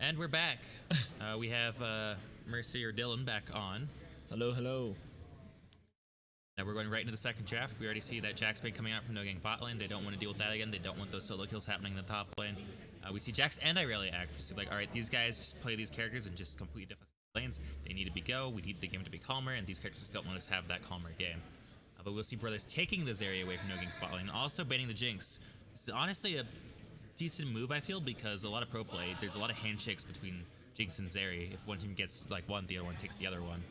And we're back. We have Mercy or Dylan back on. Hello, hello. Now we're going right into the second draft. We already see that Jack's been coming out from no gang Botlane. They don't want to deal with that again. They don't want those solo kills happening in the top lane. We see Jax and Irelia actually like, all right, these guys just play these characters in just completely different lanes. They need to be go. We need the game to be calmer, and these characters just don't want us to have that calmer game. But we'll see Brothers taking this area away from no gang Botlane, also banning the Jinx. This is honestly a decent move, I feel, because a lot of pro play, there's a lot of handshakes between Jinx and Zeri. If one team gets like one, the other one takes the other one.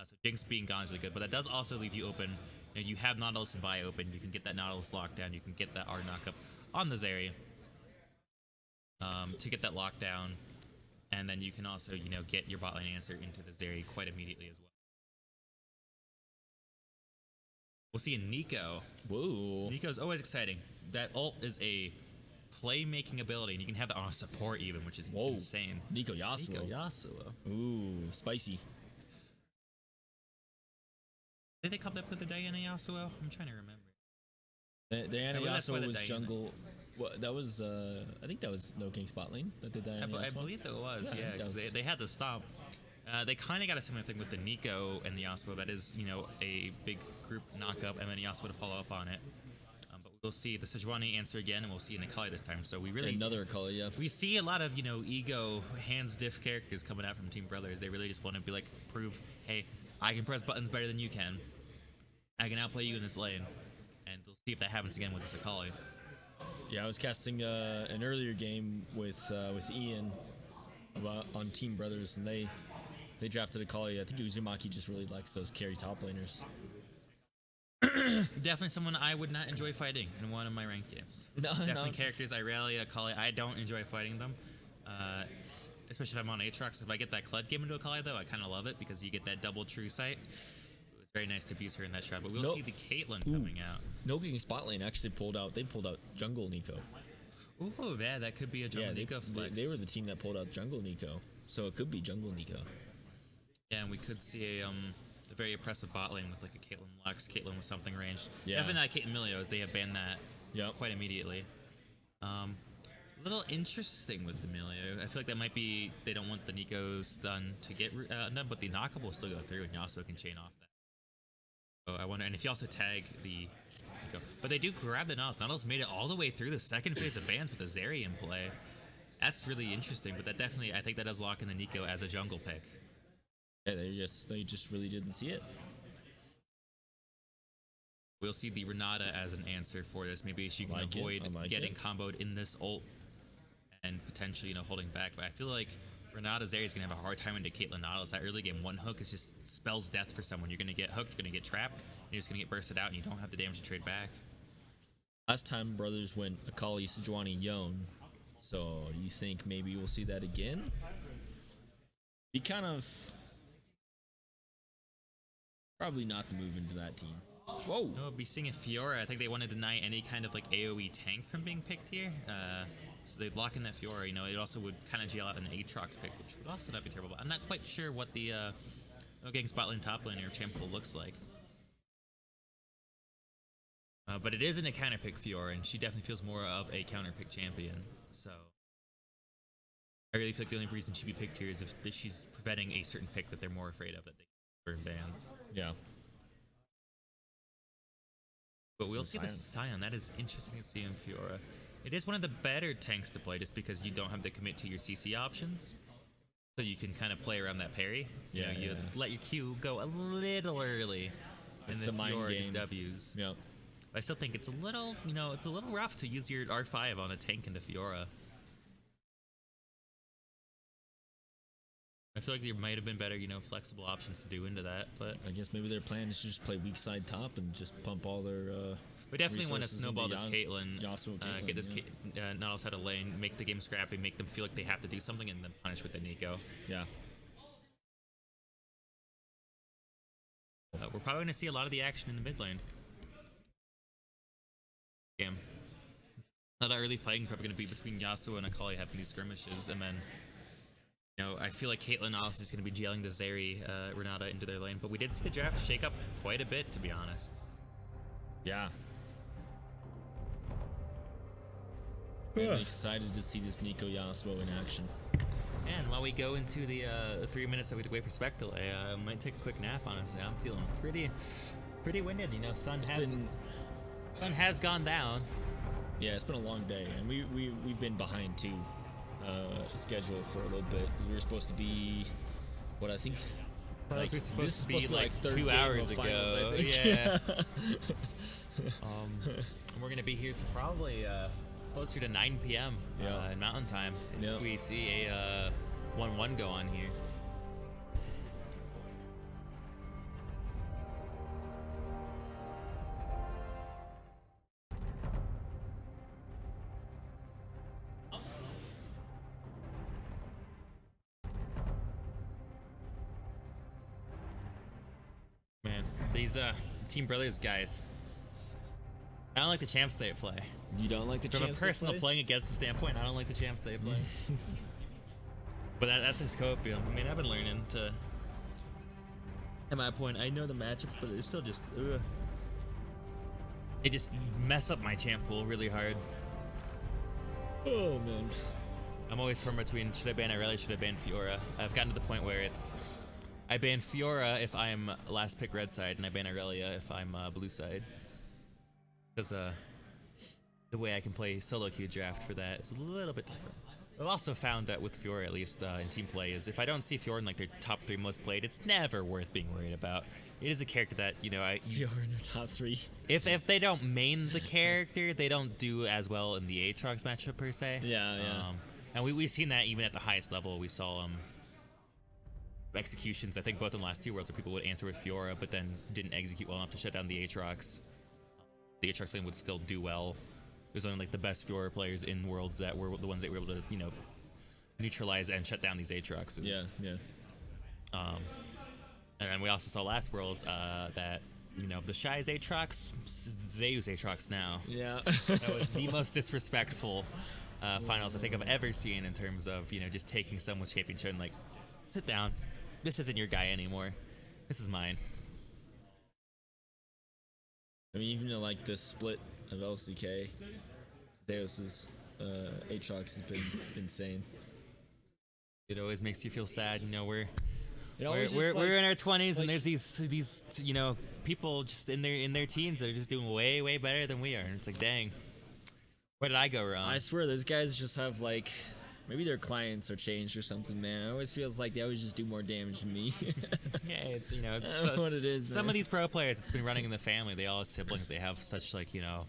So Jinx being gone is really good, but that does also leave you open. You have Nautilus and Vi open. You can get that Nautilus lockdown. You can get that R knockup on the Zeri to get that lockdown, and then you can also get your bot lane answer into the Zeri quite immediately as well. We'll see a Nico. Whoa. Nico's always exciting. That ult is a playmaking ability, and you can have that on a support even, which is insane. Nico Yasuo. Nico Yasuo. Ooh, spicy. Did they come up with the Diana Yasuo? I'm trying to remember. Diana Yasuo was Diana. Jungle. Well, that was, I think that was No King Spot Lane that did Diana Yasuo. I believe it was, yeah, because they had to stop. They kind of got a similar thing with the Nico and the Yasuo. That is, a big group knockup, and then Yasuo to follow up on it. But we'll see the Sejuani answer again, and we'll see an Akali this time. So we really another Akali, yeah. We see a lot of ego, hands diff characters coming out from Team Brothers. They really just want to be like, prove, hey, I can press buttons better than you can. I can outplay you in this lane, and we'll see if that happens again with this Akali. Yeah, I was casting an earlier game with Ian on Team Brothers, and they drafted Akali. I think Uzumaki just really likes those carry top laners. Definitely someone I would not enjoy fighting in one of my ranked games. Definitely characters Irelia, Akali. I don't enjoy fighting them, especially if I'm on Aatrox. If I get that Kled game into Akali, though, I kind of love it because you get that double true sight. It's very nice to abuse her in that shot. But we'll see the Caitlyn coming out. No King Spot Lane actually pulled out Jungle Nico. Ooh, yeah, that could be a Jungle Nico flex. They were the team that pulled out Jungle Nico, so it could be Jungle Nico. Yeah, and we could see a very oppressive bot lane with like a Caitlyn Lux, Caitlyn with something ranged. Yeah. Even that Caitlyn Milios, they have banned that quite immediately. A little interesting with the Milio. I feel like that might be, they don't want the Nico stun to get done, but the knockable will still go through, and Yasuo can chain off that. So I wonder, and if you also tag the Nico, but they do grab the Nautilus. Nautilus made it all the way through the second phase of bans with a Zeri in play. That's really interesting, but that definitely, I think that does lock in the Nico as a jungle pick. Yeah, they just really didn't see it. We'll see the Renata as an answer for this. Maybe she can avoid getting comboed in this ult and potentially, holding back. But I feel like Renata Zeri is going to have a hard time into Caitlyn Nautilus. That early game, one hook is just spells death for someone. You're going to get hooked, you're going to get trapped, and you're just going to get bursted out, and you don't have the damage to trade back. Last time Brothers went Akali, Sejuani, Yone. So do you think maybe we'll see that again? Be kind of... probably not the move into that team. Whoa! No, be seeing a Fiora. I think they want to deny any kind of like AoE tank from being picked here. So they'd lock in that Fiora. It also would kind of jail out an Aatrox pick, which would also not be terrible. But I'm not quite sure what the getting spot lane, top lane, or champ pool looks like. But it isn't a counter pick Fiora, and she definitely feels more of a counter pick champion. So I really feel like the only reason she'd be picked here is if she's preventing a certain pick that they're more afraid of that they burn bans. Yeah. But we'll see the Scion. That is interesting to see in Fiora. It is one of the better tanks to play just because you don't have to commit to your CC options. So you can kind of play around that parry. You let your Q go a little early in the Fiora's W's. Yeah. I still think it's a little, it's a little rough to use your R5 on a tank into Fiora. I feel like there might have been better, flexible options to do into that, but I guess maybe their plan is to just play weak side top and just pump all their we definitely want to snowball this Caitlyn, Caitlyn, get this Nautilus out of lane, make the game scrappy, make them feel like they have to do something, and then punish with the Nico. Yeah. We're probably going to see a lot of the action in the mid lane. Game. A lot of early fighting probably going to be between Yasuo and Akali having these skirmishes, and then I feel like Caitlyn Nautilus is going to be jailing the Zeri Renata into their lane, but we did see the draft shake up quite a bit, to be honest. Yeah. I'm excited to see this Nico Yasuo in action. And while we go into the 3 minutes that we have to wait for Spectre, I might take a quick nap. Honestly, I'm feeling pretty winded. You know, sun has gone down. Yeah, it's been a long day, and we've been behind too. Schedule for a little bit. We were supposed to be, what I think. Like, we're supposed to be like third 2 game hours of ago. finals, I think. Yeah. We're gonna be here to probably closer to 9 p.m. In Mountain Time if we see a 1-1 go on here. Man, these Team Brothers guys, I don't like the champs they play. You don't like the From champs a personal they play? playing against them standpoint, I don't like the champs they play. But that's just copium. I mean, I've been learning to. At my point, I know the matchups, but it's still just. Ugh. They just mess up my champ pool really hard. Oh man. I'm always torn between should I ban Irelia, should I ban Fiora. I've gotten to the point where it's I ban Fiora if I'm last pick red side, and I ban Irelia if I'm blue side. Because the way I can play solo queue draft for that is a little bit different. I've also found that with Fiora, at least in team play, is if I don't see Fiora in like their top 3 most played, it's never worth being worried about. It is a character that, you know, Fiora in their top 3. If they don't main the character, they don't do as well in the Aatrox matchup per se. Yeah. And we've seen that even at the highest level. We saw executions, I think both in the last 2 worlds, where people would answer with Fiora, but then didn't execute well enough to shut down the Aatrox. The Aatrox lane would still do well. It was only like the best Fiora players in worlds that were the ones that were able to, you know, neutralize and shut down these Aatroxes. Yeah. And we also saw last worlds that, you know, the Shy's Aatrox, Zayu's Aatrox now. Yeah. That was the most disrespectful finals I think I've ever seen in terms of, you know, just taking someone's championship and like, sit down. This isn't your guy anymore. This is mine. I mean, even in like the split of LCK, Zeus's Aatrox has been insane. It always makes you feel sad, you know. We're in our 20s, and there's these you know, people just in their teens that are just doing way better than we are, and it's like, dang, where did I go wrong? I swear those guys just have like, maybe their clients are changed or something, man. It always feels like they always just do more damage than me. Yeah, it's, you know, I don't know what it is. Some man. of these pro players, it's been running in the family. They all have siblings. They have such, like, you know,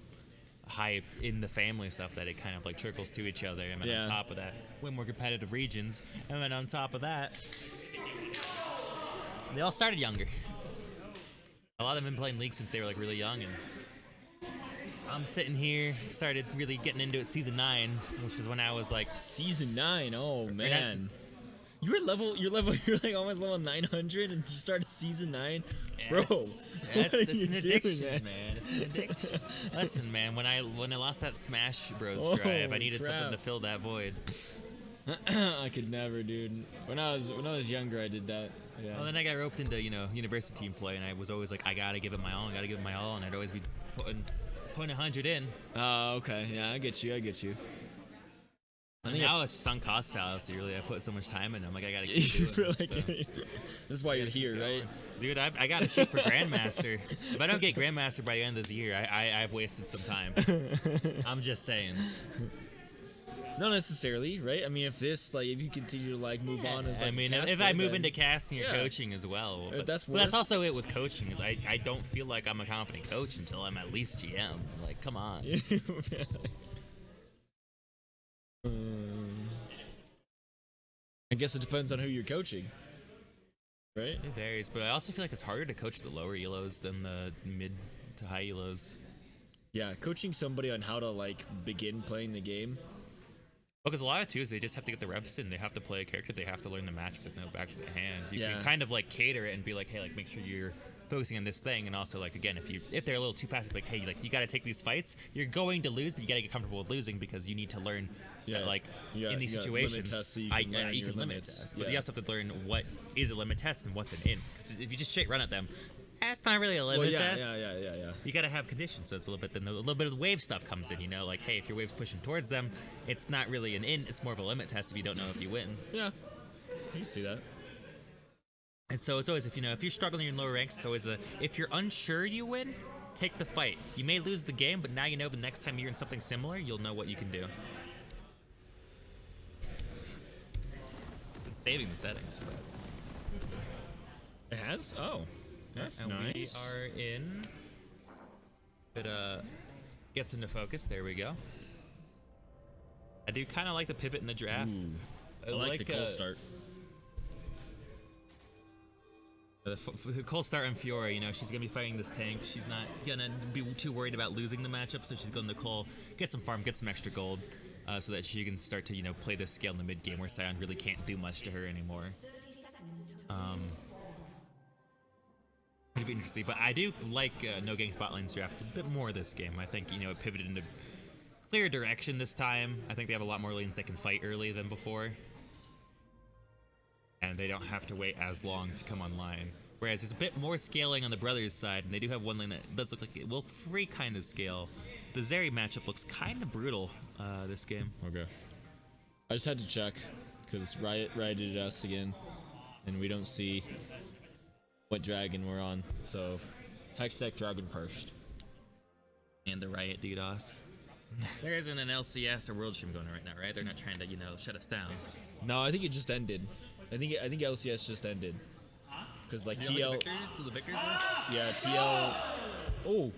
hype in the family stuff that it kind of like trickles to each other. And then on top of that, way more competitive regions. And then on top of that, they all started younger. A lot of them have been playing League since they were like really young, and I'm sitting here, started really getting into it season 9, which is when I was like season 9. Oh man, you're like almost level 900, and you started season 9, bro. It's an addiction, man. It's an addiction. Listen, man, when I lost that Smash Bros drive, I needed something to fill that void. I could never, dude. When I was younger, I did that. Yeah. Well, then I got roped into, you know, university team play, and I was always like, I gotta give it my all, and I'd always be putting 100 in. Oh, okay. Yeah, I get you. And now it's sunk cost fallacy, really. I put so much time in them, like I gotta keep doing it. This is why you're here, right? Dude, I gotta shoot for Grandmaster. If I don't get Grandmaster by the end of this year, I've wasted some time. I'm just saying. Not necessarily, right? I mean, if you continue to like move on as like, I mean, caster, if I move into casting or coaching as well, but that's also it with coaching. Is I don't feel like I'm a competent coach until I'm at least GM. Like, come on. I guess it depends on who you're coaching, right? It varies, but I also feel like it's harder to coach the lower elos than the mid to high elos. Yeah, coaching somebody on how to like begin playing the game. Because a lot of is they just have to get the reps in. They have to play a character. They have to learn the matchups and know back to the hand. You can kind of like cater it and be like, hey, like make sure you're focusing on this thing. And also like again, if they're a little too passive, like hey, like you got to take these fights. You're going to lose, but you got to get comfortable with losing because you need to learn that like in these situations, you can limit test. But you also have to learn what is a limit test and what's an in. Because if you just straight run at them, It's not really a limit Well, yeah, test. yeah. You gotta have conditions, so it's a little bit. Then a little bit of the wave stuff comes in. You know, like hey, if your wave's pushing towards them, it's not really an in. It's more of a limit test if you don't know if you win. Yeah, you can see that. And so it's always if you're struggling in lower ranks, it's always if you're unsure you win, take the fight. You may lose the game, but now you know the next time you're in something similar, you'll know what you can do. It's been saving the settings. It has? Oh, that's and nice. we are in. It gets into focus. There we go. I do kind of like the pivot in the draft. I like the cold start. The cold start on Fiora, she's gonna be fighting this tank. She's not gonna be too worried about losing the matchup, so she's going to Cole, get some farm, get some extra gold, so that she can start to play this scale in the mid game where Sion really can't do much to her anymore. It'd be interesting, but I do like No Ganks Botlane's draft a bit more this game. I think it pivoted into clear direction this time. I think they have a lot more lanes that can fight early than before. And they don't have to wait as long to come online. Whereas there's a bit more scaling on the brothers' side, and they do have one lane that does look like it will free kind of scale. The Zeri matchup looks kind of brutal this game. Okay. I just had to check because Riot rioted us again, and we don't see what dragon we're on. So, Hextech Dragon first. And the Riot DDoS. There isn't an LCS or World Stream going on right now, right? They're not trying to shut us down. No, I think it just ended. I think LCS just ended. Because like TL. The victors Yeah, TL. Oh.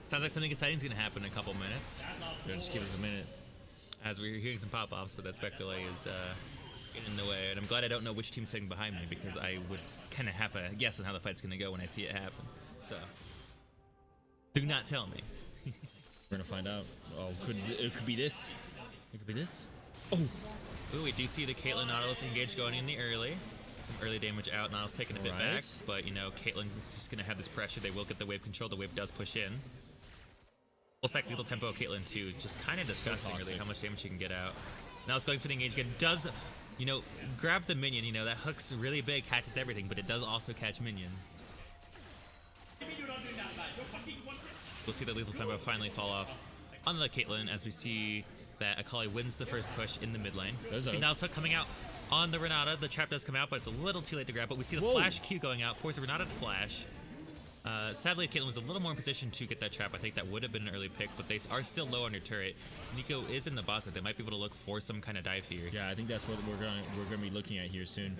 Sounds like something exciting is going to happen in a couple minutes. Yeah, just give us a minute. As we're hearing some pop-offs, but that spec delay is getting in the way. And I'm glad I don't know which team's sitting behind me because I would kind of have a guess on how the fight's going to go when I see it happen. So, do not tell me. We're going to find out. Oh, it could be this. It could be this. Oh. Ooh, we do see the Caitlyn Nautilus engage going in the early. Some early damage out. Nautilus taking a bit back, but Caitlyn is just gonna have this pressure. They will get the wave control. The wave does push in. Full stack lethal tempo of Caitlyn too. Just kind of disgusting, really, how much damage she can get out. Nautilus going for the engage again. Does grab the minion. That hook's really big, catches everything, but it does also catch minions. We'll see the lethal tempo finally fall off on the Caitlyn as we see that Akali wins the first push in the mid lane. See Nautilus hook coming out on the Renata. The trap does come out, but it's a little too late to grab. But we see the flash Q going out, force the Renata to flash. Sadly, Caitlyn was a little more in position to get that trap. I think that would have been an early pick, but they are still low on her turret. Nico is in the bot side. They might be able to look for some kind of dive here. Yeah, I think that's what we're gonna be looking at here soon.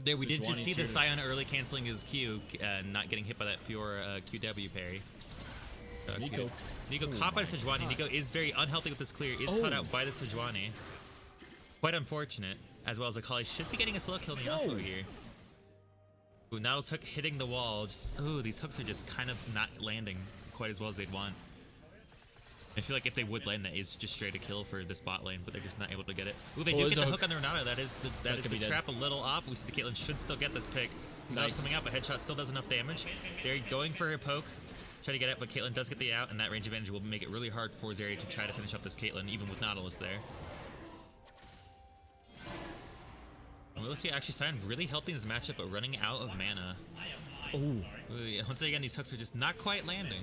There, we did just see the Sion early canceling his Q, not getting hit by that Fiora QW parry. Nico caught by Sejuani. Nico is very unhealthy with this clear. Is caught out by the Sejuani. Quite unfortunate. As well as Akali should be getting a solo kill in the Yasuo here. Ooh, Nautilus hook hitting the wall. These hooks are just kind of not landing quite as well as they'd want. I feel like if they would land that, is just straight a kill for this bot lane, but they're just not able to get it. Ooh, they do get the hook on the Renata. That is the trap a little off. We see the Caitlyn should still get this pick. Nice. Coming out, but headshot still does enough damage. Zeri going for her poke. Try to get it, but Caitlyn does get the out, and that range advantage will make it really hard for Zeri to try to finish up this Caitlyn, even with Nautilus there. And we'll see actually Sion really helping this matchup, but running out of mana. Oh. Once again, these hooks are just not quite landing.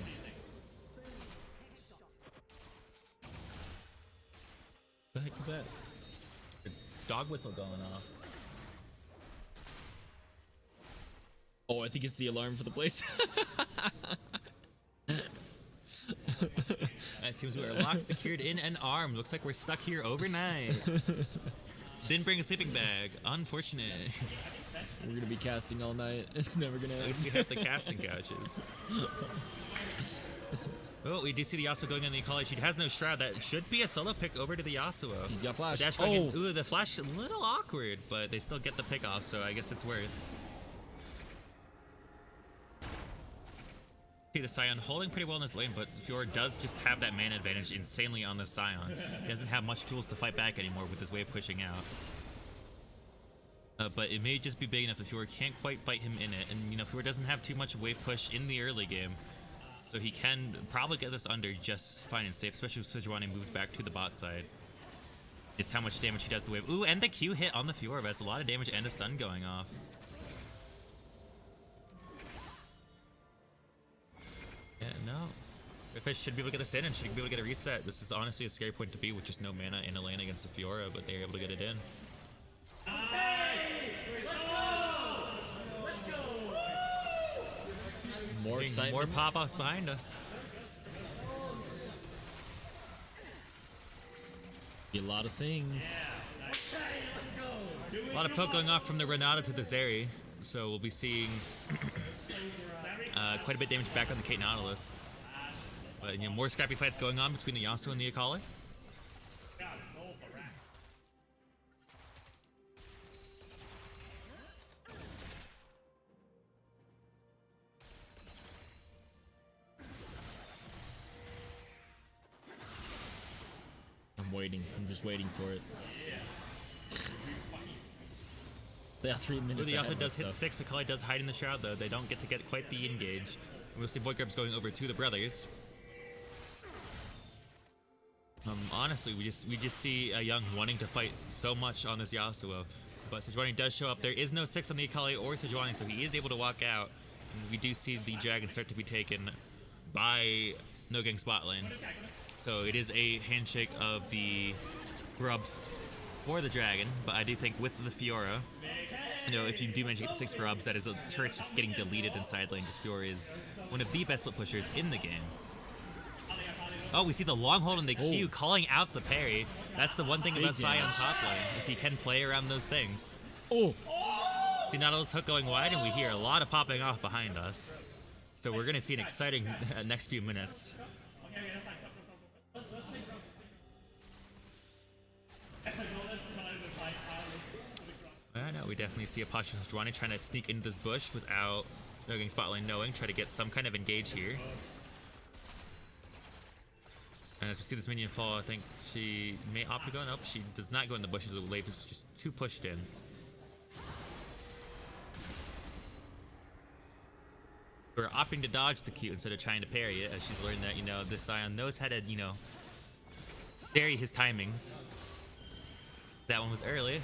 What the heck was that? Dog whistle going off. Oh, I think it's the alarm for the place. It seems we are locked, secured in, and armed. Looks like we're stuck here overnight. Didn't bring a sleeping bag. Unfortunate. We're gonna be casting all night. It's never gonna end. At least we have the casting couches. Oh, we do see the Yasuo going on the Akali. She has no shroud. That should be a solo pick over to the Yasuo. He's got flash. Dash going in. Ooh, the flash a little awkward, but they still get the pick off, so I guess it's worth. See the Sion holding pretty well in this lane, but Fiora does just have that mana advantage insanely on the Sion. He doesn't have much tools to fight back anymore with his wave pushing out. But it may just be big enough that Fiora can't quite fight him in it. And Fiora doesn't have too much wave push in the early game. So he can probably get this under just fine and safe, especially with Sejuani moved back to the bot side. Just how much damage he does to the wave. Ooh, and the Q hit on the Fiora. That's a lot of damage and a stun going off. Fish should be able to get this in and should be able to get a reset. This is honestly a scary point to be with just no mana in a lane against the Fiora, but they're able to get it in. More excitement. More pop-offs behind us. Be a lot of things. A lot of poke going off from the Renata to the Zeri, so we'll be seeing quite a bit of damage back on the Kate Nautilus. But more scrappy fights going on between the Yasuo and the Akali. I'm waiting. I'm just waiting for it. They have 3 minutes. The ahead Yasuo of does hit stuff. 6. Akali does hide in the shroud though. They don't get to get quite the engage. We'll see Void Grubs going over to the brothers. Honestly, we just see Young wanting to fight so much on this Yasuo, but Sejuani does show up. There is no 6 on the Akali or Sejuani, so he is able to walk out. And we do see the dragon start to be taken by No Ganks Botlane. So it is a handshake of the grubs for the dragon, but I do think with the Fiora, if you do manage to get the 6 grubs, that is a turret's just getting deleted in side lane because Fiora is one of the best split pushers in the game. Oh, we see the long hold in the Q calling out the parry. That's the one thing about Sai on top lane, is he can play around those things. Oh! See Nautilus hook going wide, and we hear a lot of popping off behind us. So we're going to see an exciting next few minutes. I know, we definitely see a posture of Sejuani trying to sneak into this bush without No Ganks Botlane knowing, try to get some kind of engage here. And as we see this minion fall, I think she may opt to go. Nope, she does not go in the bushes. The wave is just too pushed in. We're opting to dodge the Q instead of trying to parry it, as she's learned that, this Scion knows how to, vary his timings. That one was early.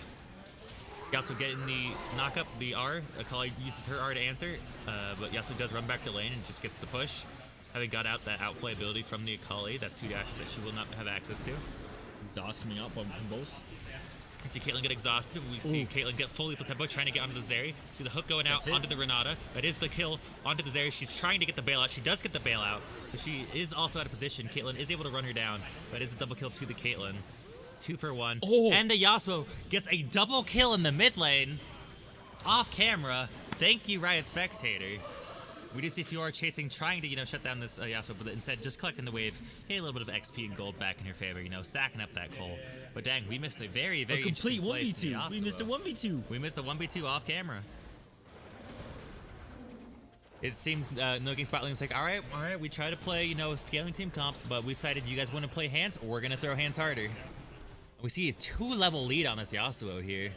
Yasuo getting the knock-up, the R. Akali uses her R to answer, but Yasuo does run back to lane and just gets the push. Having got out that outplay ability from the Akali, that's 2 dashes that she will not have access to. Exhaust coming out from both. We see Caitlyn get exhausted. We see Caitlyn get fully lethal tempo, trying to get onto the Zeri. See the hook going out onto the Renata. That is the kill onto the Zeri. She's trying to get the bailout. She does get the bailout, but she is also out of position. Caitlyn is able to run her down. That is a double kill to the Caitlyn. 2 for 1. And the Yasuo gets a double kill in the mid lane. Off camera. Thank you, Riot Spectator. We do see Fiora chasing, trying to, shut down this Yasuo, but instead just collecting the wave, getting a little bit of XP and gold back in her favor, stacking up that coal. But dang, we missed a very, very complete interesting play 1v2. We missed a 1v2. We missed a 1v2 off camera. It seems No Ganks Botlane was like, all right, we try to play, scaling team comp, but we decided you guys want to play hands, or we're going to throw hands harder. We see a 2-level lead on this Yasuo here.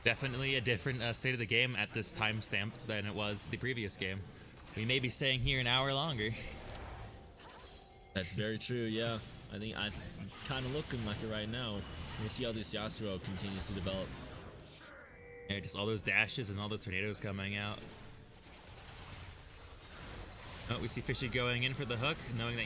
Definitely a different state of the game at this timestamp than it was the previous game. We may be staying here an hour longer. That's very true, yeah. I think it's kind of looking like it right now. We'll see how this Yasuo continues to develop. Yeah, just all those dashes and all those tornadoes coming out. Oh, we see Fishy going in for the hook, knowing that,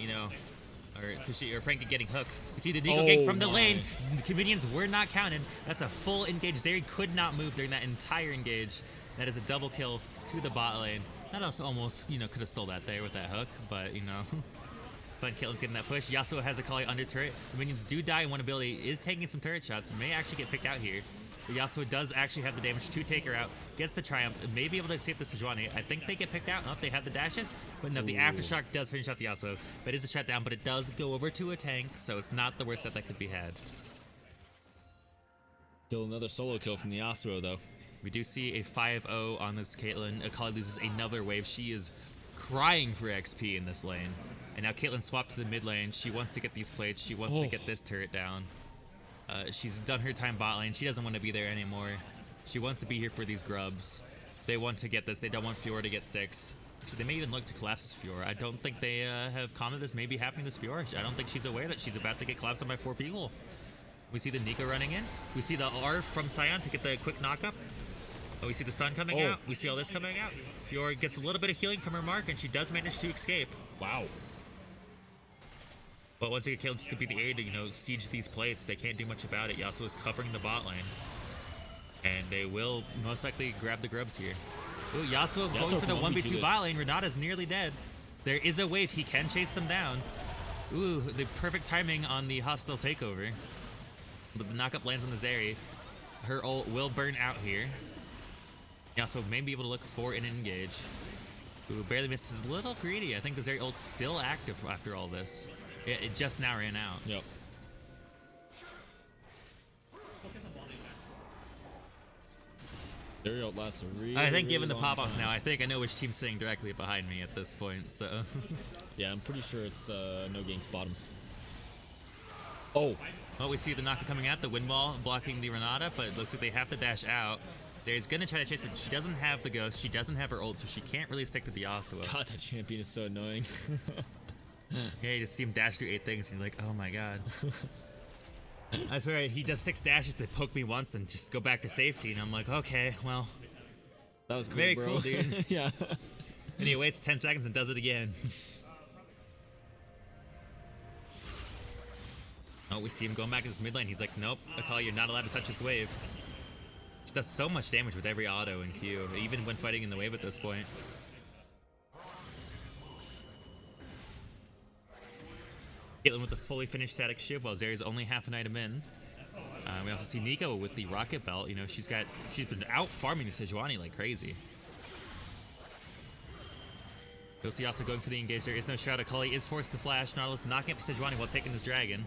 or Fishy or Frankie getting hooked. You see the Deagle gank from the lane. The minions were not counted. That's a full engage. Zeri could not move during that entire engage. That is a double kill to the bot lane. That also almost, could have stole that there with that hook, but, it's fine. Caitlyn's getting that push. Yasuo has Akali under turret. The minions do die in one ability, is taking some turret shots, may actually get picked out here. But Yasuo does actually have the damage to take her out, gets the triumph, may be able to save the Sejuani. I think they get picked out. No, they have the dashes, but no, the Aftershock does finish off the Yasuo. But it is a shutdown, but it does go over to a tank, so it's not the worst that could be had. Still another solo kill from the Yasuo, though. We do see a 5-0 on this Caitlyn. Akali loses another wave. She is crying for XP in this lane. And now Caitlyn swapped to the mid lane. She wants to get these plates. She wants to get this turret down. She's done her time bot lane. She doesn't want to be there anymore. She wants to be here for these grubs. They want to get this. They don't want Fiora to get 6. They may even look to collapse this Fiora. I don't think they have commented this may be happening to this Fiora. I don't think she's aware that she's about to get collapsed on by 4 people. We see the Nico running in. We see the R from Scion to get the quick knockup. Oh, we see the stun coming out. We see all this coming out. Fiora gets a little bit of healing from her mark, and she does manage to escape. Wow. But once they get killed, just could be the aid to, siege these plates. They can't do much about it. Yasuo is covering the bot lane. And they will most likely grab the grubs here. Ooh, Yasuo going for the 1v2 bot lane. Renata's nearly dead. There is a wave. He can chase them down. Ooh, the perfect timing on the hostile takeover. But the knockup lands on the Zeri. Her ult will burn out here. Yasuo may be able to look for an engage. Ooh, barely missed. Is a little greedy. I think the Zeri ult's still active after all this. It just now ran out. Yep. Zeri ult lasts a really, I think really given the long pop-offs time. now, I think I know which team's sitting directly behind me at this point, so... Yeah, I'm pretty sure it's no Ganks bottom. Oh! Well, we see the Naka coming out, the wind wall blocking the Renata, but it looks like they have to dash out. Zeri's gonna try to chase, but she doesn't have the ghost, she doesn't have her ult, so she can't really stick to the Yasuo. God, that champion is so annoying. Yeah, you just see him dash through 8 things, and you're like, oh my god. I swear, he does 6 dashes to poke me once and just go back to safety, and I'm like, okay, well... That was cool, Very bro. cool, dude. Yeah. And he waits 10 seconds and does it again. Oh, we see him going back to this mid lane. He's like, nope, Akali, you're not allowed to touch this wave. Just does so much damage with every auto and Q, even when fighting in the wave at this point. Caitlyn with the fully finished static shiv while Zeri's only half an item in. We also see Nico with the rocket belt. She's been out farming the Sejuani like crazy. You'll see also going for the engage. There is no shroud. Akali is forced to flash. Nautilus knocking up Sejuani while taking this dragon.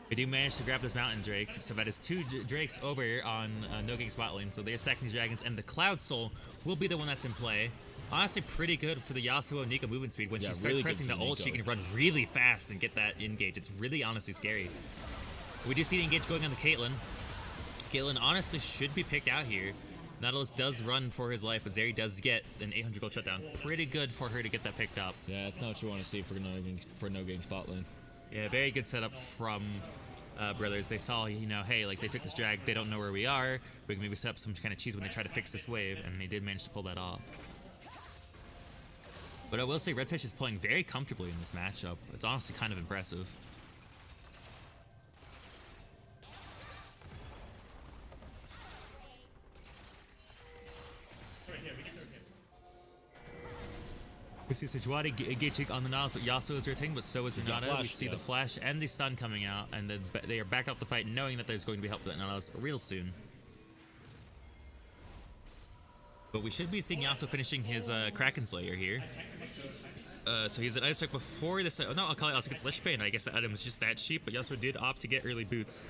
We do manage to grab this mountain drake, so that is 2 drakes over on No Ganks bot lane. So they're stacking these dragons, and the Cloud Soul will be the one that's in play. Honestly, pretty good for the Yasuo Nico movement speed. When she starts really pressing the ult, she can run really fast and get that engage. It's really honestly scary. We do see the engage going on the Caitlyn. Caitlyn honestly should be picked out here. Nautilus does run for his life, but Zeri does get an 800 gold shutdown. Pretty good for her to get that picked up. Yeah, that's not what you want to see for no Ganks bot lane. Yeah, very good setup from Brothers. They saw, hey, like they took this drag, they don't know where we are. We can maybe set up some kind of cheese when they try to fix this wave, and they did manage to pull that off. But I will say Redfish is playing very comfortably in this matchup. It's honestly kind of impressive. We see Sejuani engaging on the Nautilus, but Yasuo is rotating, but so is Renata. We see the flash and the stun coming out, and then they are back up the fight, knowing that there's going to be help for that Nautilus real soon. But we should be seeing Yasuo finishing his Kraken Slayer here. So he's an Ice Strike before this. Oh no, Akali also gets Lich Bane. I guess the item is just that cheap, but Yasuo did opt to get early boots.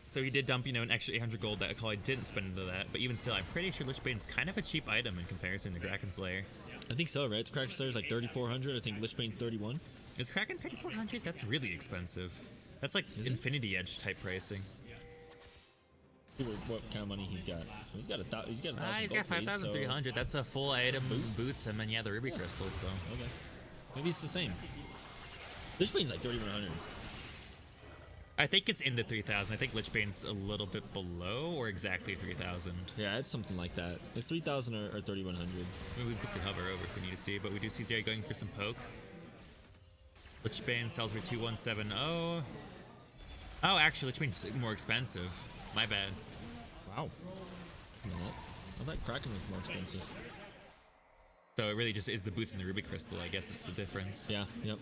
So he did dump, an extra 800 gold that Akali didn't spend into that. But even still, I'm pretty sure Lich Bane's kind of a cheap item in comparison to Kraken Slayer. I think so, right? Kraken Slayer's like 3,400. I think Lich Bane's 31. Is Kraken 3,400? That's really expensive. That's like Infinity Edge type pricing. What kind of money he's got? He's got 1,000. He's got 5,300. So that's a full item, boots, and then the Ruby Crystal. So okay, maybe it's the same. Lich Bane's like 3,100. I think it's in the 3,000. I think Lich Bane's a little bit below or exactly 3,000. Yeah, it's something like that. It's 3,000 or 3,100. Maybe we quickly hover over if we need to see, but we do see Zeri going for some poke. Lich Bane sells for 2,170. Oh, actually, Lich Bane's more expensive. My bad. Wow. I thought Kraken was more expensive. So it really just is the boots and the Ruby Crystal. I guess it's the difference. Yeah, yep.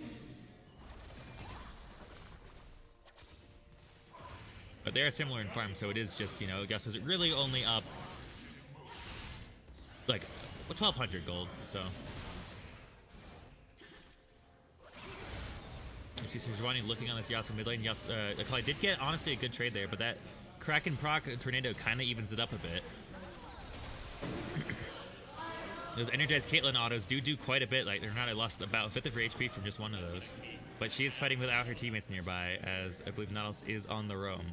But they are similar in farm, so it is just, Yasuo's really only up like 1,200 gold, so. You see Sejuani looking on this Yasuo mid lane. Akali did get, honestly, a good trade there, but that Kraken proc Tornado kind of evens it up a bit. Those energized Caitlyn autos do quite a bit. Like, I lost about a fifth of her HP from just one of those. But she is fighting without her teammates nearby, as I believe Nautilus is on the roam.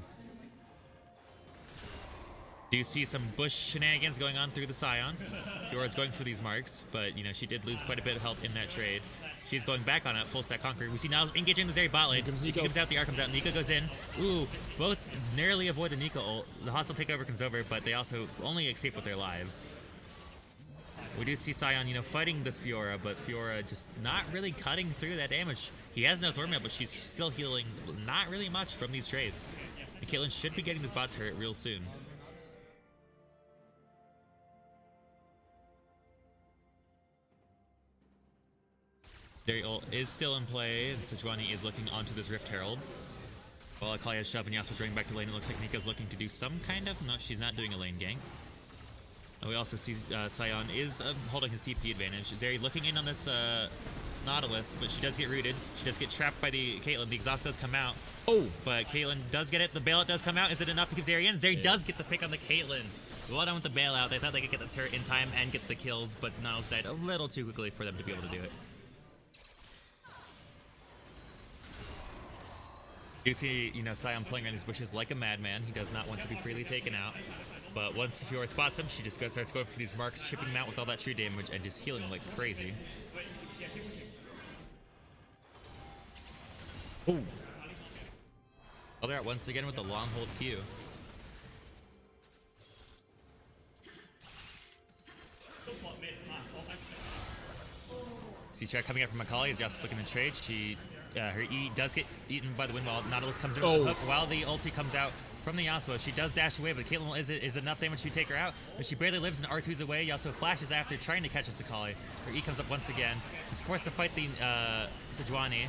Do you see some bush shenanigans going on through the Scion? Fiora's going for these marks, but, she did lose quite a bit of health in that trade. She's going back on it, full stack conquer. We see Niles engaging the Zeri bot lane. Nico comes out, the R comes out, Nico goes in. Ooh, both narrowly avoid the Nico ult. The hostile takeover comes over, but they also only escape with their lives. We do see Sion, fighting this Fiora, but Fiora just not really cutting through that damage. He has no Thornmail, but she's still healing not really much from these trades. And Caitlyn should be getting this bot turret real soon. Zeri ult is still in play, and Sejuani is looking onto this Rift Herald. While Akali has shove and Yasuo's running back to lane, it looks like Nika's looking to do some kind of... No, she's not doing a lane gank. And we also see Sion is holding his TP advantage. Zeri looking in on this Nautilus, but she does get rooted. She does get trapped by the Caitlyn. The exhaust does come out. Oh, but Caitlyn does get it. The bailout does come out. Is it enough to give Zeri in? Zeri does get the pick on the Caitlyn. Well done with the bailout. They thought they could get the turret in time and get the kills, but Nautilus died a little too quickly for them to be able to do it. You see, Sion playing around these bushes like a madman. He does not want to be freely taken out. But once Fiora spots him, she just starts going for these marks, chipping him out with all that true damage and just healing like crazy. Ooh. Oh, they're out once again with the long hold Q. See Chad coming up from Akali as Yasuo's looking to trade. Her E does get eaten by the wind wall. Nautilus comes in with the hook while the ulti comes out from the Yasuo. She does dash away, but Caitlyn is enough damage to take her out. But she barely lives, and R2's away. Yasuo flashes after, trying to catch this Akali. Her E comes up once again. He's forced to fight the Sejuani,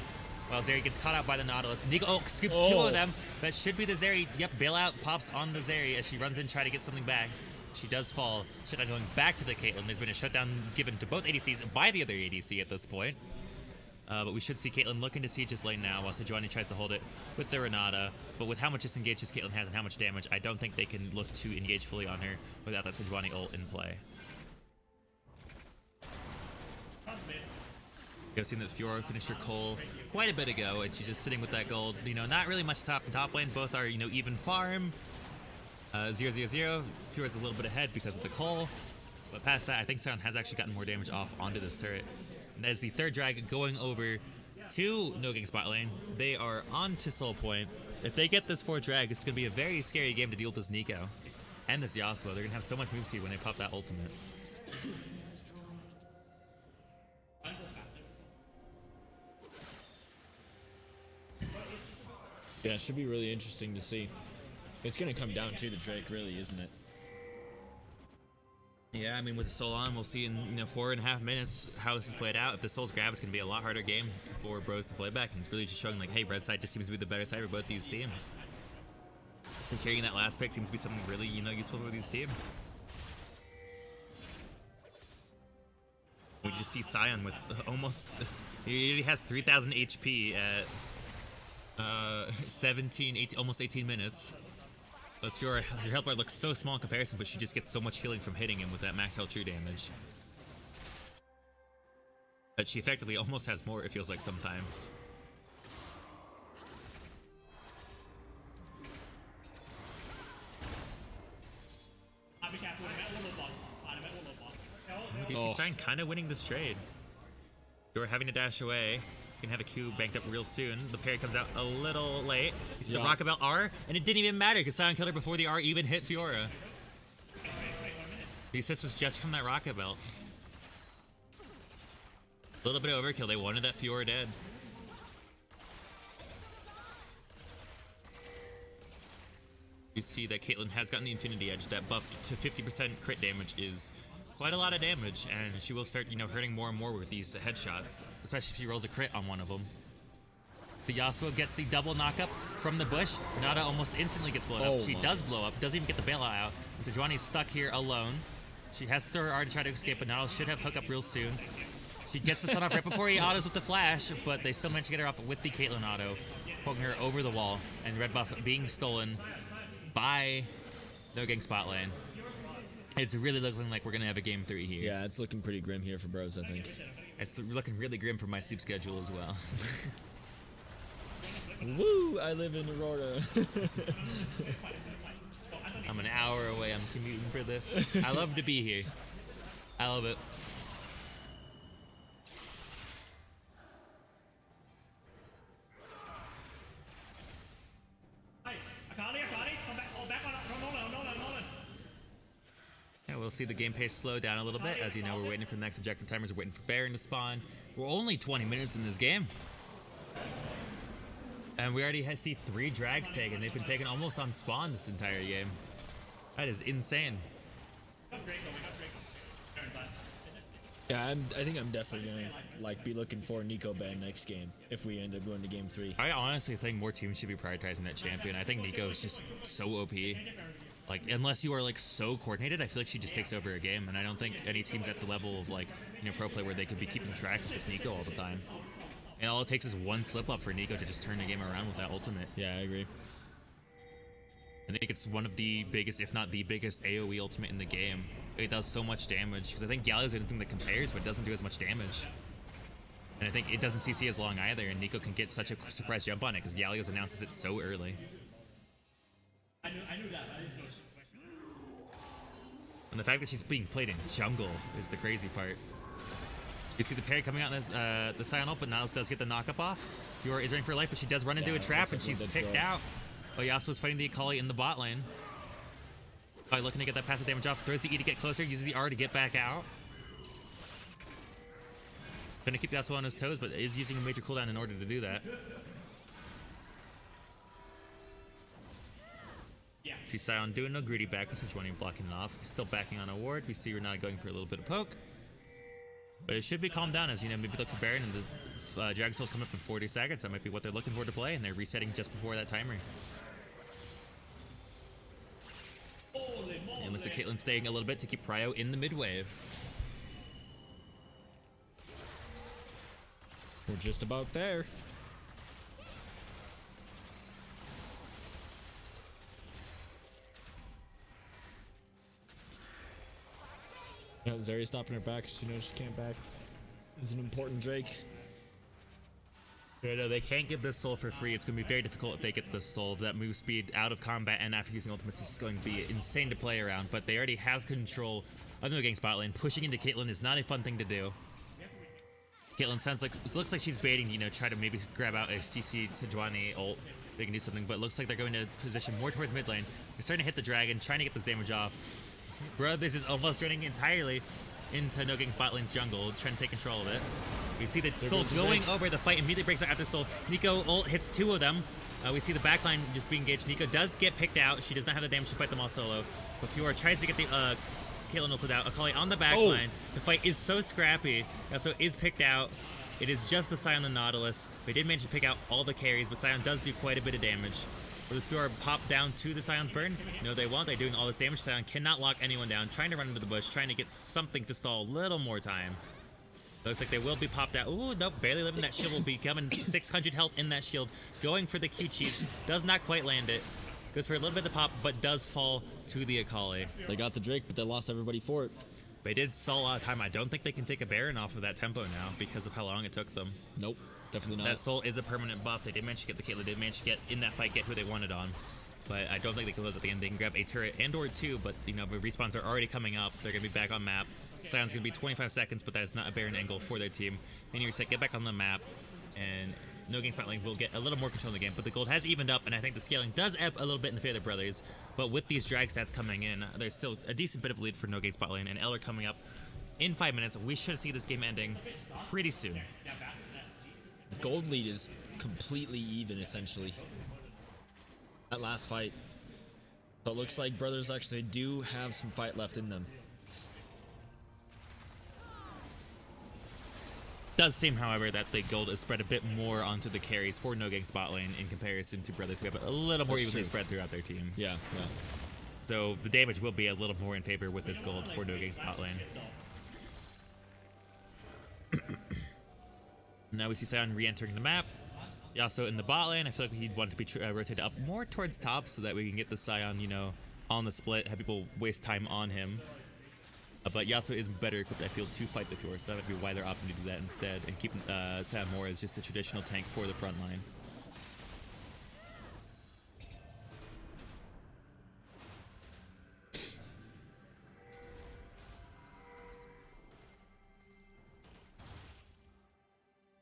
while Zeri gets caught out by the Nautilus. Nico scoops two of them. That should be the Zeri. Yep, bailout pops on the Zeri as she runs in, try to get something back. She does fall. Shutdown going back to the Caitlyn. There's been a shutdown given to both ADCs by the other ADC at this point. But we should see Caitlyn looking to siege his lane now while Sejuani tries to hold it with the Renata. But with how much disengages Caitlyn has and how much damage, I don't think they can look to engage fully on her without that Sejuani ult in play. You've seen that Fiora finished her Cole quite a bit ago, and she's just sitting with that gold. Not really much top and top lane. Both are, even farm. 0-0-0. Fiora's a little bit ahead because of the Cole. But past that, I think Sion has actually gotten more damage off onto this turret. And as the third drag going over to No Ganks bot lane, they are on to Soul Point. If they get this fourth drag, it's going to be a very scary game to deal with this Nico and this Yasuo. They're going to have so much move speed when they pop that ultimate. Yeah, it should be really interesting to see. It's going to come down to the Drake, really, isn't it? Yeah, I mean, with the Soul on, we'll see in 4.5 minutes how this is played out. If the Soul's grab, it's going to be a lot harder game for Bros to play back, and it's really just showing like, hey, red side just seems to be the better side for both these teams. And carrying that last pick seems to be something really useful for these teams. We just see Sion with almost, he already has 3,000 HP at 17, 18, almost 18 minutes. But Fiora, her health bar looks so small in comparison, but she just gets so much healing from hitting him with that max health true damage. But she effectively almost has more, it feels like sometimes. DC Stein kind of winning this trade. Fiora having to dash away. He's gonna have a Q banked up real soon. The parry comes out a little late. You see the Rockabelt R, and it didn't even matter because Sion killed her before the R even hit Fiora. The assist was just from that Rockabelt. A little bit of overkill. They wanted that Fiora dead. You see that Caitlyn has gotten the Infinity Edge. That buff to 50% crit damage is quite a lot of damage, and she will start, hurting more and more with these headshots, especially if she rolls a crit on one of them. The Yasuo gets the double knockup from the bush. Renata almost instantly gets blown up. She does blow up, doesn't even get the bailout out. And Sejuani's stuck here alone. She has to throw her R to try to escape, but Nautilus should have hookup real soon. She gets the stun off right before he autos with the flash, but they still manage to get her off with the Caitlyn auto, poking her over the wall, and red buff being stolen by No Ganks bot lane. It's really looking like we're going to have a game 3 here. Yeah, it's looking pretty grim here for Bros, I think. It's looking really grim for my sleep schedule as well. Woo! I live in Aurora. I'm an hour away. I'm commuting for this. I love to be here. I love it. we'll see the game pace slow down a little bit. As you know, we're waiting for the next objective timers. We're waiting for Baron to spawn. We're only 20 minutes in this game. And we already see 3 drags taken. They've been taken almost on spawn this entire game. That is insane. Yeah, I think I'm definitely gonna like be looking for Nico ban next game if we end up going to game 3. I honestly think more teams should be prioritizing that champion. I think Nico is just so OP. Like, unless you are like so coordinated, I feel like she just takes over a game, and I don't think any team's at the level of like, you know, pro play where they could be keeping track of this Nico all the time. And all it takes is one slip up for Nico to just turn the game around with that ultimate. Yeah, I agree. I think it's one of the biggest, if not the biggest, AoE ultimate in the game. It does so much damage, because I think Galio's the only thing that compares, but it doesn't do as much damage. And I think it doesn't CC as long either, and Nico can get such a surprise jump on it, because Galio's announces it so early. I knew that. I didn't know she questioned. And the fact that she's being played in jungle is the crazy part. You see the parry coming out in the Scion ult, but Niles does get the knock-up off. Fiora is running for life, but she does run into a trap, and she's picked out. But Yasuo's fighting the Akali in the bot lane. Probably looking to get that passive damage off. Throws the E to get closer, uses the R to get back out. Gonna keep Yasuo on his toes, but is using a major cooldown in order to do that. Yeah. See Scion doing no greedy back, which one blocking it off. He's still backing on a ward. We see we're not going for a little bit of poke. But it should be calmed down as, you know, maybe look for Baron and the Dragon Souls come up in 40 seconds. That might be what they're looking for to play, and they're resetting just before that timer. And looks like Caitlyn's staying a little bit to keep Prio in the mid wave. We're just about there. Yeah, Zeri stopping her back. She knows she can't back. It's an important Drake. Yeah, no, they can't give this soul for free. It's going to be very difficult if they get this soul. That move speed out of combat and after using ultimates is going to be insane to play around. But they already have control of the Ganks bot lane. Pushing into Caitlyn is not a fun thing to do. Caitlyn sounds like, it looks like she's baiting, you know, try to maybe grab out a CC Sejuani ult. They can do something, but it looks like they're going to position more towards mid lane. They're starting to hit the dragon, trying to get this damage off. Bro, this is almost running entirely into No Ganks bot lane's jungle, trying to take control of it. We see the soul going over, the fight immediately breaks out after soul. Nico ult hits 2 of them. We see the backline just being engaged. Nico does get picked out. She does not have the damage to fight them all solo. But Fiora tries to get the Caitlyn ulted out. Akali on the backline. Oh. The fight is so scrappy. Also is picked out. It is just the Scion and Nautilus. They did manage to pick out all the carries, but Scion does do quite a bit of damage. Will this Fiora pop down to the Scion's burn? No, they won't. They're doing all this damage. Scion cannot lock anyone down. Trying to run into the bush, trying to get something to stall a little more time. Looks like they will be popped out. Ooh, nope, barely living. That shield will be coming. 600 health in that shield. Going for the Q cheese. Does not quite land it. Goes for a little bit of the pop, but does fall to the Akali. They got the Drake, but they lost everybody for it. They did sell a lot of time. I don't think they can take a Baron off of that tempo now because of how long it took them. Nope, definitely not. That soul is a permanent buff. They did manage to get the Caitlyn. They did manage to get in that fight, get who they wanted on. But I don't think they can lose at the end. They can grab a turret and or 2, but you know, the respawns are already coming up. They're going to be back on map. Sion's going to be 25 seconds, but that is not a Baron angle for their team. Then you reset, get back on the map, and No Ganks bot lane will get a little more control of the game. But the gold has evened up, and I think the scaling does ebb a little bit in the favor of the brothers. But with these drag stats coming in, there's still a decent bit of lead for No Ganks bot lane, and Eller coming up in 5 minutes. We should see this game ending pretty soon. Gold lead is completely even, essentially. That last fight. So it looks like brothers actually do have some fight left in them. Does seem, however, that the gold is spread a bit more onto the carries for No Ganks bot lane in comparison to brothers who have a little more evenly spread throughout their team. Yeah, yeah. So the damage will be a little more in favor with this gold for No Ganks bot lane. Now we see Sion re-entering the map. Yasuo in the bot lane. I feel like he'd want to be rotated up more towards top so that we can get the Sion, you know, on the split, have people waste time on him. But Yasuo is better equipped, I feel, to fight the Fiora, so that might be why they're opting to do that instead, and keep Sion more as just a traditional tank for the front line.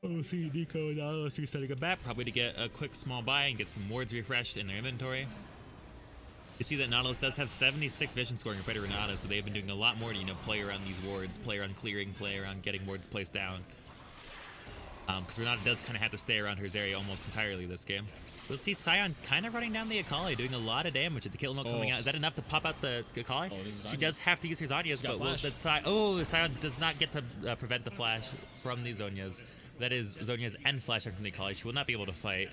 Oh, see Nico and Alice resetting a map, probably to get a quick small buy and get some wards refreshed in their inventory. You see that Nautilus does have 76 vision scoring compared to Renata, so they've been doing a lot more to, play around these wards, play around clearing, play around getting wards placed down. Because Renata does kind of have to stay around her area almost entirely this game. We'll see Sion kind of running down the Akali, doing a lot of damage with the kill remote coming out. Is that enough to pop out the Akali? She does have to use her Zhonya's, but Sion does not get to prevent the flash from the Zhonya's. That is Zhonya's and flash from the Akali. She will not be able to fight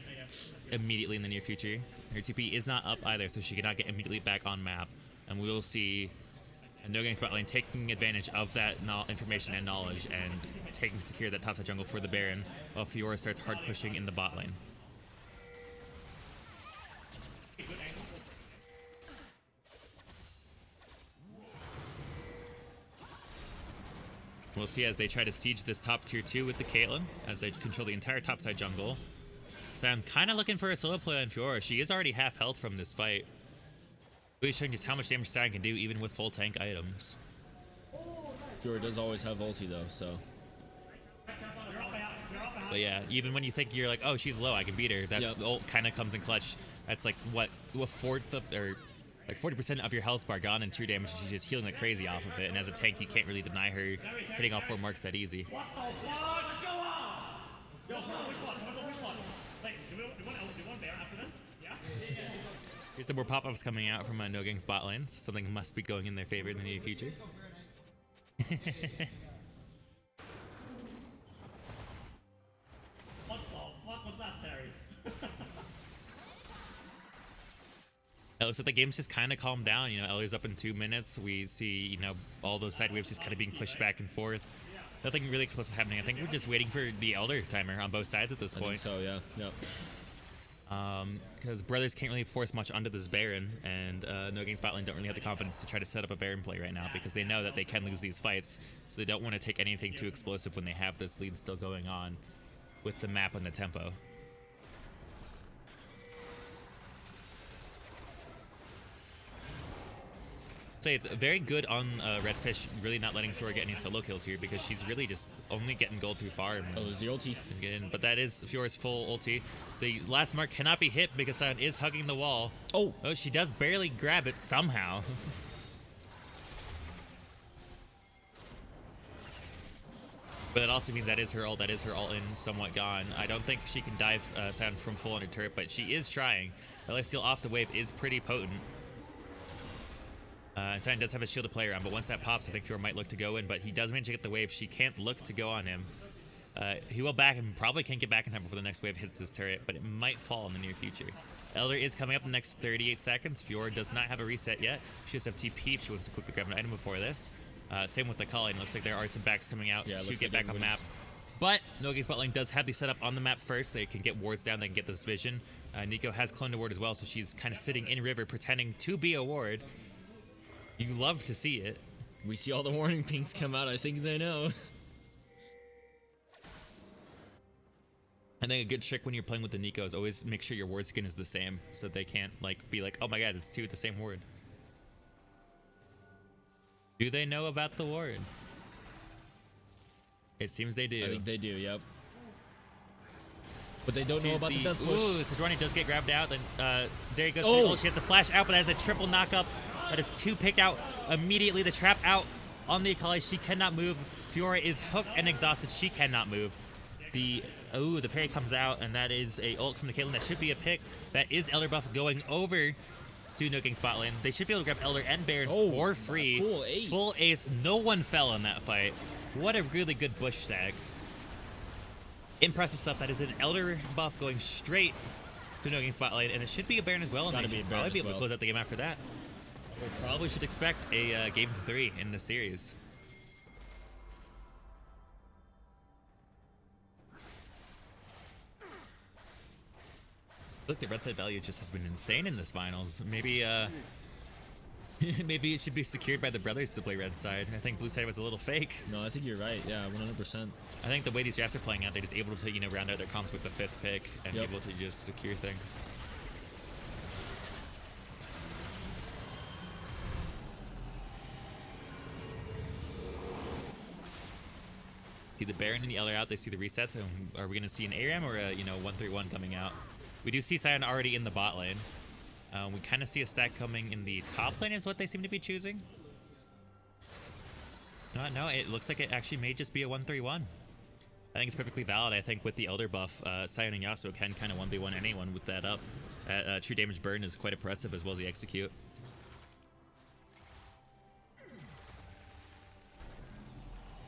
immediately in the near future. Her TP is not up either, so she cannot get immediately back on map. And we will see No Ganks Botlane taking advantage of that information and knowledge and taking secure that topside jungle for the Baron, while Fiora starts hard pushing in the bot lane. We'll see as they try to siege this top tier 2 with the Caitlyn, as they control the entire topside jungle. So I'm kind of looking for a solo play on Fiora. She is already half health from this fight, really showing just how much damage Sion can do even with full tank items. Fiora does always have ulti though, so. But yeah, even when you think you're like, oh, she's low, I can beat her, that ult kind of comes in clutch. That's like what, a fourth of, or like 40% of your health bar gone in true damage, and she's just healing like crazy off of it. And as a tank, you can't really deny her hitting all 4 marks that easy. What the fuck? Let's go on! Yo, which one? Like, do we want Baron after this? Yeah? Here's some more pop-ups coming out from No Ganks bot lanes. Something must be going in their favor in the near future. What the fuck was that, Terry? It looks like the game's just kind of calmed down. Ellie's up in 2 minutes. We see, all those side waves just kind of being pushed back and forth. Nothing really explosive happening. I think we're just waiting for the Elder timer on both sides at this point. I think so, yeah. Because brothers can't really force much onto this Baron, and No Ganks Botlane don't really have the confidence to try to set up a Baron play right now because they know that they can lose these fights, so they don't want to take anything too explosive when they have this lead still going on with the map and the tempo. Say it's very good on Redfish really not letting Fiora get any solo kills here because she's really just only getting gold through farm. Oh, there's the ulti. But that is Fiora's full ulti. The last mark cannot be hit because Sion is hugging the wall. Oh, she does barely grab it somehow. But it also means that is her ult. That is her ult in somewhat gone. I don't think she can dive Sion from full under turret, but she is trying. The lifesteal off the wave is pretty potent. Sion does have a shield to play around, but once that pops, I think Fiora might look to go in, but he does manage to get the wave. She can't look to go on him. He will back and probably can't get back in time before the next wave hits this turret, but it might fall in the near future. Elder is coming up in the next 38 seconds. Fiora does not have a reset yet. She does have TP if she wants to quickly grab an item before this. Same with the Akali. It looks like there are some backs coming out to get back on map. But No Ganks Botlane does have the setup on the map first. They can get wards down. They can get this vision. Nico has cloned a ward as well, so she's kind of sitting in river pretending to be a ward. You love to see it. We see all the warning pings come out. I think they know. I think a good trick when you're playing with the Nico is always make sure your ward skin is the same, so they can't be like, oh my god, it's 2 with the same ward. Do they know about the ward? It seems they do. I think they do, yep. But they don't know about the death push. Ooh, Sejuani does get grabbed out. Then Zeri goes for the ult. She has to flash out, but that is a triple knockup. That is 2 picked out immediately. The trap out on the Akali. She cannot move. Fiora is hooked and exhausted. She cannot move. The parry comes out, and that is a ult from the Caitlyn. That should be a pick. That is Elder buff going over to No Ganks Botlane. They should be able to grab Elder and Baron for free. Full ace. Full ace. No one fell in that fight. What a really good bush stag. Impressive stuff. That is an Elder buff going straight to No Ganks Botlane, and it should be a Baron as well. And they should probably be able to close out the game after that. We probably should expect a game 3 in this series. Look, the red side value just has been insane in this finals. Maybe maybe it should be secured by the brothers to play red side. I think blue side was a little fake. No, I think you're right. Yeah, 100%. I think the way these drafts are playing out, they're just able to round out their comps with the 5th pick and be able to just secure things. See the Baron and the Elder out. They see the resets. Are we going to see an ARAM or a 1-3-1 coming out? We do see Sion already in the bot lane. We kind of see a stack coming in the top lane is what they seem to be choosing. No, it looks like it actually may just be a 1-3-1. I think it's perfectly valid. I think with the Elder buff, Sion and Yasuo can kind of 1v1 anyone with that up. True damage burn is quite impressive as well as the execute.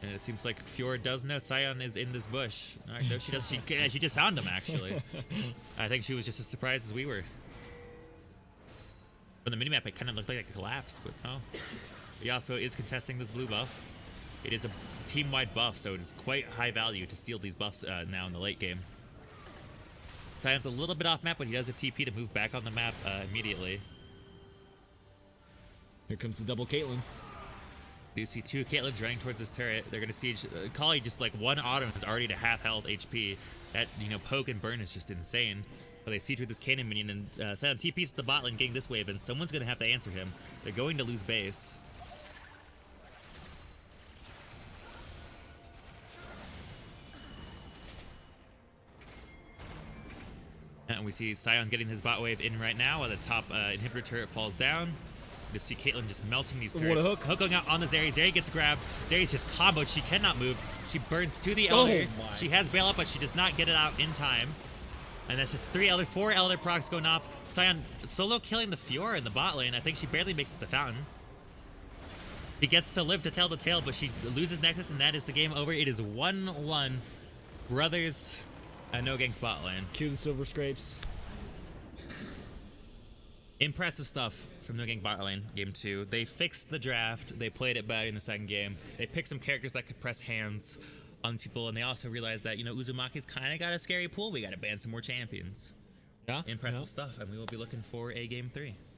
And it seems like Fiora does know Sion is in this bush. All right, no, she does. She just found him, actually. I think she was just as surprised as we were. On the minimap, it kind of looked like it collapsed, but no. Yasuo is contesting this blue buff. It is a team-wide buff, so it is quite high value to steal these buffs now in the late game. Sion's a little bit off map, but he does a TP to move back on the map immediately. Here comes the double Caitlyn. You see two Caitlyn's running towards this turret. They're going to siege. Kali just like one auto is already to half health HP. That, poke and burn is just insane. But they siege with this cannon minion, and Sion TP's the bot lane getting this wave, and someone's going to have to answer him. They're going to lose base. And we see Sion getting his bot wave in right now while the top inhibitor turret falls down. You see Caitlyn just melting these turrets. What a hook. Hook going out on the Zeri. Zeri gets grabbed. Zeri's just comboed. She cannot move. She burns to the Elder. Oh my. She has bail up, but she does not get it out in time. And that's just 4 Elder procs going off. Sion solo killing the Fiora in the bot lane. I think she barely makes it to the fountain. She gets to live to tell the tale, but she loses Nexus, and that is the game over. It is 1-1. Brothers, no Ganks bot lane. Cue the silver scrapes. Impressive stuff from No Gang Bot Lane, Game 2. They fixed the draft. They played it better in the second game. They picked some characters that could press hands on people, and they also realized that, Uzumaki's kind of got a scary pool. We got to ban some more champions. Yeah. Impressive stuff, and we will be looking for a Game 3.